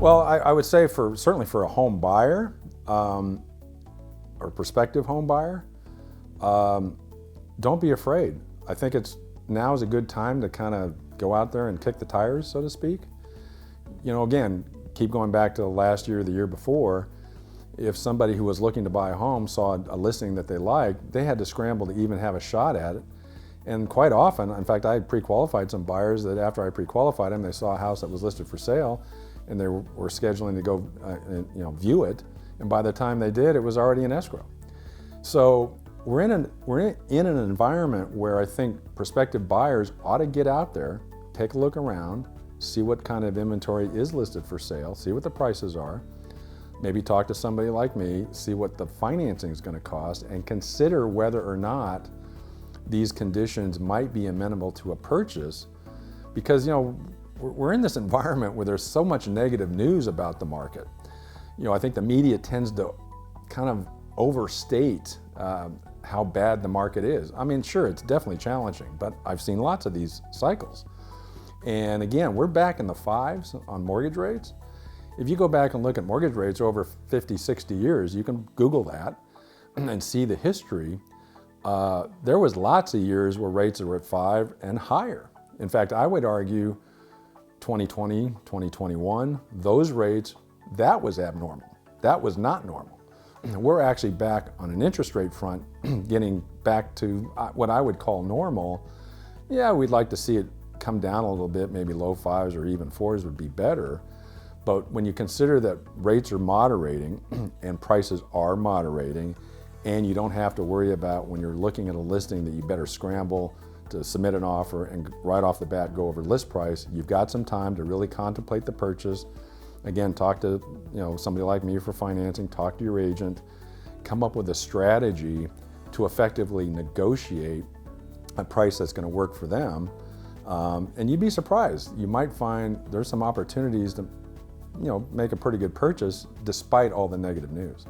Well, I would say certainly for a home buyer or prospective home buyer, don't be afraid. I think now is a good time to kind of go out there and kick the tires, so to speak. Again, keep going back to last year or the year before. If somebody who was looking to buy a home saw a listing that they liked, they had to scramble to even have a shot at it. And quite often, in fact, I had pre-qualified some buyers that after I pre-qualified them, they saw a house that was listed for sale and they were scheduling to go view it. And by the time they did, it was already in escrow. So we're in an environment where I think prospective buyers ought to get out there, take a look around, see what kind of inventory is listed for sale, see what the prices are, maybe talk to somebody like me, see what the financing is going to cost, and consider whether or not these conditions might be amenable to a purchase. Because we're in this environment where there's so much negative news about the market. I think the media tends to kind of overstate how bad the market is. I mean, sure, it's definitely challenging, but I've seen lots of these cycles. And again, we're back in the fives on mortgage rates. If you go back and look at mortgage rates over 50, 60 years, you can Google that and see the history. There was lots of years where rates were at 5 and higher. In fact, I would argue 2020, 2021, those rates, that was abnormal. That was not normal. We're actually back on an interest rate front, getting back to what I would call normal. Yeah, we'd like to see it come down a little bit, maybe low 5s or even 4s would be better. But when you consider that rates are moderating and prices are moderating, and you don't have to worry about when you're looking at a listing that you better scramble to submit an offer and right off the bat go over list price, you've got some time to really contemplate the purchase. Again, talk to somebody like me for financing, talk to your agent, come up with a strategy to effectively negotiate a price that's going to work for them. And you'd be surprised. You might find there's some opportunities to make a pretty good purchase despite all the negative news.